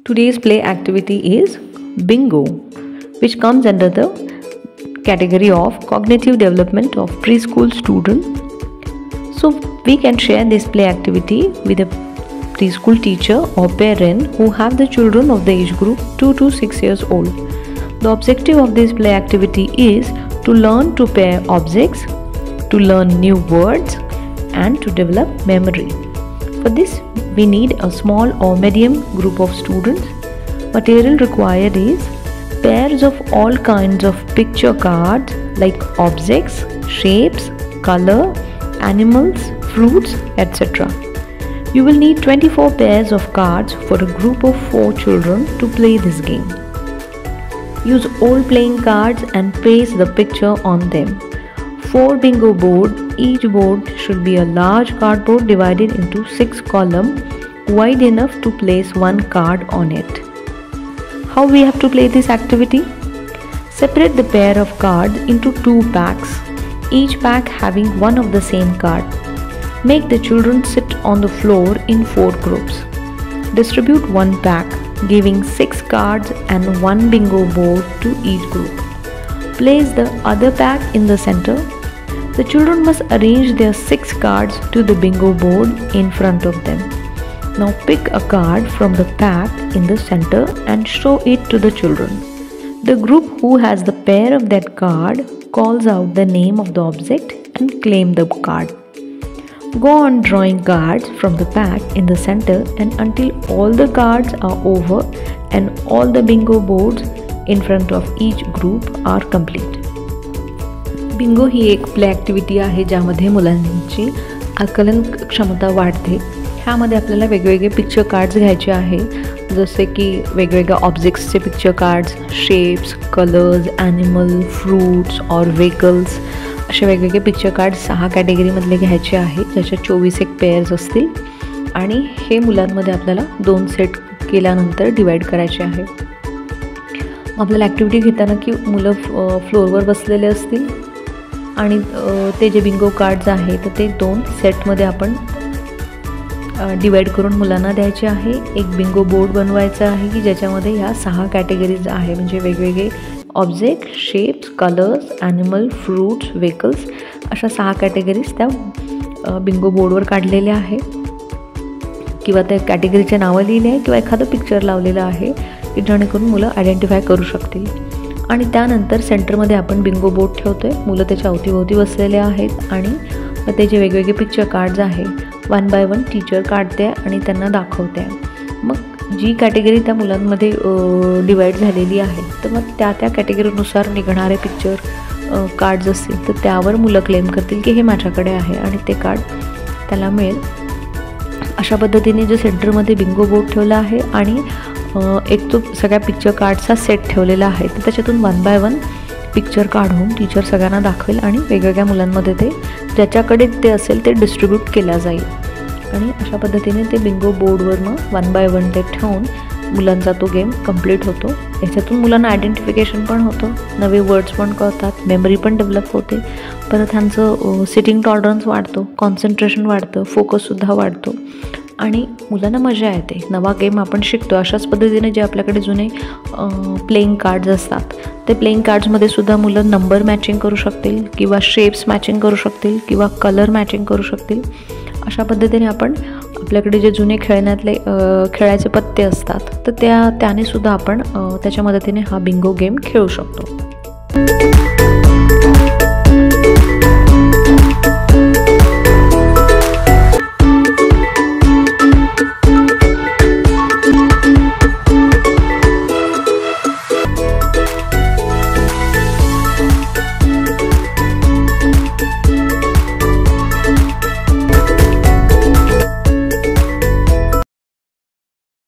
Today's play activity is Bingo, which comes under the category of cognitive development of preschool students. So we can share this play activity with a preschool teacher or parent who have the children of the age group 2 to 6 years old. The objective of this play activity is to learn to pair objects, to learn new words, and to develop memory. For this, we need a small or medium group of students. Material required is pairs of all kinds of picture cards like objects, shapes, color, animals, fruits, etc. You will need 24 pairs of cards for a group of 4 children to play this game. Use old playing cards and paste the picture on them. 4 bingo boards. Each board should be a large cardboard divided into 6 columns wide enough to place one card on it. How we have to play this activity? Separate the pair of cards into 2 packs, each pack having one of the same card. Make the children sit on the floor in 4 groups. Distribute one pack, giving 6 cards and 1 bingo board to each group. Place the other pack in the center. The children must arrange their 6 cards to the bingo board in front of them. Now pick a card from the pack in the center and show it to the children. The group who has the pair of that card calls out the name of the object and claim the card. Go on drawing cards from the pack in the center and until all the cards are over and all the bingo boards in front of each group are complete. Bingo ही एक play activity आहे ज्यामध्ये मुलांची आकलन क्षमता वाढते. ह्यामध्ये आपल्याला वेगवेगळे पिक्चर कार्ड्स घ्यायचे आहे, जसे की वेगवेगळ्या ऑब्जेक्ट्सचे picture cards, shapes, colours, animal, fruits और व्हेकल्स असे वेगवेगळे पिक्चर कार्ड्स 6 कॅटेगरीमधले घ्यायचे आहेत, ज्याच्या 24 एक पेअर्स असतील आणि हे मुलांमध्ये आपल्याला 2 सेट केल्यानंतर डिवाइड करायचे आहे. आपल्याला ॲक्टिव्हिटी घेताना की मुलं फ्लोअरवर बसलेले असतील आणि ते जे बिंगो कार्ड्स आहेत तर ते 2 सेटमध्ये आपण डिवाइड करून मुलांना द्यायचे आहे. एक बिंगो बोर्ड बनवायचा आहे की ज्याच्यामध्ये ह्या 6 कॅटेगरीज आहे, म्हणजे वेगवेगळे object, shapes, colours, animal, fruits, vehicles अशा 6 कॅटेगरीज त्या बिंगो बोर्डवर काढलेल्या आहे किंवा त्या कॅटेगरीचे नावं लिहिले आहे किंवा एखादं पिक्चर लावलेलं आहे की जेणेकरून मुलं आयडेंटिफाय करू शकतील. आणि त्यानंतर सेंटरमध्ये आपण बिंगो बोर्ड ठेवतो आहे. मुलं त्याच्या अवतीभोवती बसलेले आहेत आणि ते जे वेगवेगळे पिक्चर कार्ड्स आहे 1 बाय 1 टीचर काढते आणि त्यांना दाखवते आहे. मग जी कॅटेगरी त्या मुलांमध्ये डिवाईड झालेली आहे तर मग त्या कॅटेगरीनुसार निघणारे पिक्चर कार्ड्स असतील तर त्यावर मुलं क्लेम करतील की हे माझ्याकडे आहे आणि ते कार्ड त्याला मिळेल. अशा पद्धतीने जो सेंटरमध्ये बिंगो बोर्ड ठेवला आहे आणि एक तो सगळ्या पिक्चर कार्ड्सचा सेट ठेवलेला आहे तर त्याच्यातून 1 बाय 1 पिक्चर काढून टीचर सगळ्यांना दाखवेल आणि वेगवेगळ्या मुलांमध्ये ते ज्याच्याकडे ते असेल ते डिस्ट्रीब्यूट केल्या जाईल. आणि अशा पद्धतीने ते बिंगो बोर्डवर मग 1 बाय 1 ते ठेवून मुलांचा तो गेम कंप्लीट होतो. याच्यातून मुलांना आयडेंटिफिकेशन पण होतं, नवे वर्ड्स पण कळतात, मेमरी पण डेव्हलप होते, परत ह्यांचं सिटिंग टॉलरन्स वाढतो, कॉन्सन्ट्रेशन वाढतं, फोकससुद्धा वाढतो आणि मुलांना मजा येते. नवा गेम आपण शिकतो. अशाच पद्धतीने जे आपल्याकडे जुने प्लेइंग कार्ड्स असतात ते प्लेइंग कार्ड्समध्ये सुद्धा मुलं नंबर मॅचिंग करू शकतील किंवा शेप्स मॅचिंग करू शकतील किंवा कलर मॅचिंग करू शकतील. अशा पद्धतीने आपण आपल्याकडे जे जुने खेळायचे पत्ते असतात तर त्याने सुद्धा आपण त्याच्या मदतीने हा बिंगो गेम खेळू शकतो.